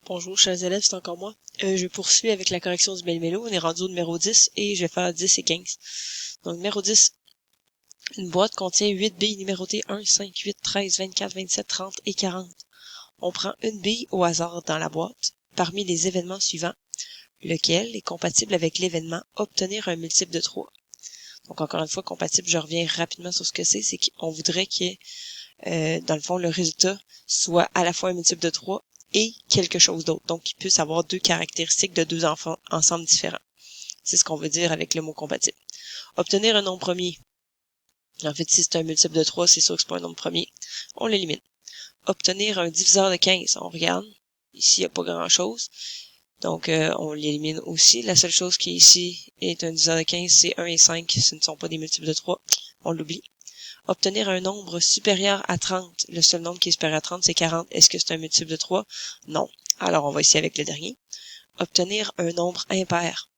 Bonjour chers élèves, c'est encore moi. Je poursuis avec la correction du méli-mélo. On est rendu au numéro 10 et je vais faire 10 et 15. Donc numéro 10, une boîte contient 8 billes numérotées 1, 5, 8, 13, 24, 27, 30 et 40. On prend une bille au hasard dans la boîte parmi les événements suivants, lequel est compatible avec l'événement obtenir un multiple de 3. Donc encore une fois, compatible, je reviens rapidement sur ce que c'est qu'on voudrait que, dans le fond, le résultat soit à la fois un multiple de 3 et quelque chose d'autre. Donc, il puisse avoir deux caractéristiques de deux enfants ensemble différents. C'est ce qu'on veut dire avec le mot compatible. Obtenir un nombre premier. En fait, si c'est un multiple de 3, c'est sûr que c'est pas un nombre premier. On l'élimine. Obtenir un diviseur de 15. On regarde. Ici, il n'y a pas grand-chose. Donc, on l'élimine aussi. La seule chose qui est ici est un diviseur de 15, c'est 1 et 5. Ce ne sont pas des multiples de 3. On l'oublie. Obtenir un nombre supérieur à 30. Le seul nombre qui est supérieur à 30, c'est 40. Est-ce que c'est un multiple de 3? Non. Alors, on va essayer avec le dernier. Obtenir un nombre impair.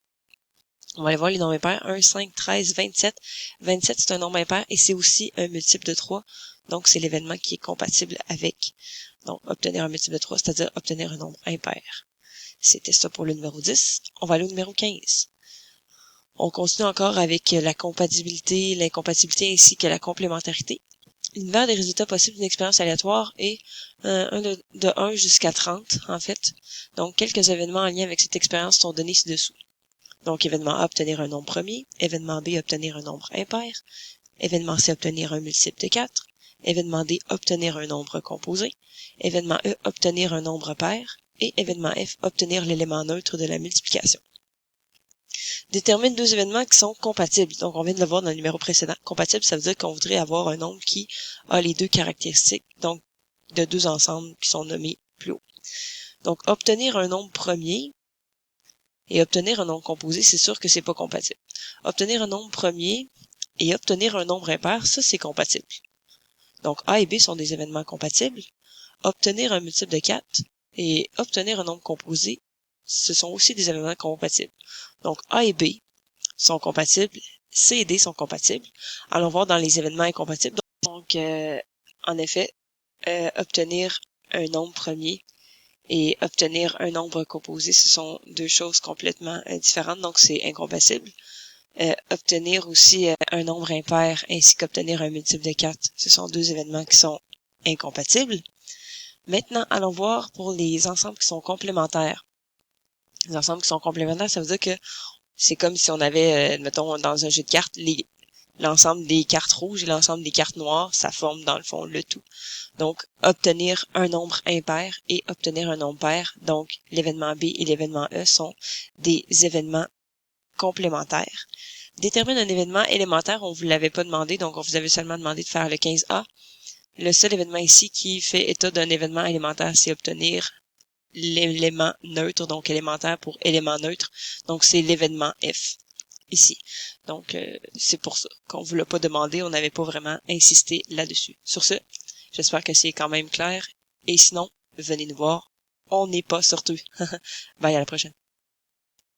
On va aller voir les nombres impairs. 1, 5, 13, 27. 27, c'est un nombre impair et c'est aussi un multiple de 3. Donc, c'est l'événement qui est compatible avec. Donc, obtenir un multiple de 3, c'est-à-dire obtenir un nombre impair. C'était ça pour le numéro 10. On va aller au numéro 15. On continue encore avec la compatibilité, l'incompatibilité ainsi que la complémentarité. L'univers des résultats possibles d'une expérience aléatoire est de 1 jusqu'à 30, en fait. Donc, quelques événements en lien avec cette expérience sont donnés ci-dessous. Donc, événement A, obtenir un nombre premier. Événement B, obtenir un nombre impair. Événement C, obtenir un multiple de 4. Événement D, obtenir un nombre composé. Événement E, obtenir un nombre pair. Et événement F, obtenir l'élément neutre de la multiplication. Détermine deux événements qui sont compatibles. Donc, on vient de le voir dans le numéro précédent. Compatible, ça veut dire qu'on voudrait avoir un nombre qui a les deux caractéristiques, donc de deux ensembles qui sont nommés plus haut. Donc, obtenir un nombre premier et obtenir un nombre composé, c'est sûr que c'est pas compatible. Obtenir un nombre premier et obtenir un nombre impair, ça, c'est compatible. Donc, A et B sont des événements compatibles. Obtenir un multiple de 4 et obtenir un nombre composé, ce sont aussi des événements compatibles. Donc, A et B sont compatibles, C et D sont compatibles. Allons voir dans les événements incompatibles. Donc, en effet, obtenir un nombre premier et obtenir un nombre composé, ce sont deux choses complètement différentes, donc c'est incompatible. Obtenir aussi un nombre impair ainsi qu'obtenir un multiple de 4, ce sont deux événements qui sont incompatibles. Maintenant, allons voir pour les ensembles qui sont complémentaires. Les ensembles qui sont complémentaires, ça veut dire que c'est comme si on avait, mettons, dans un jeu de cartes, l'ensemble des cartes rouges et l'ensemble des cartes noires, ça forme dans le fond le tout. Donc, obtenir un nombre impair et obtenir un nombre pair, donc l'événement B et l'événement E sont des événements complémentaires. Détermine un événement élémentaire, on vous l'avait pas demandé, donc on vous avait seulement demandé de faire le 15A. Le seul événement ici qui fait état d'un événement élémentaire, c'est obtenir l'élément neutre, donc élémentaire pour élément neutre. Donc, c'est l'événement F, ici. Donc, c'est pour ça qu'on vous l'a pas demandé, on n'avait pas vraiment insisté là-dessus. Sur ce, j'espère que c'est quand même clair. Et sinon, venez nous voir. On n'est pas sorteux. Bye, à la prochaine.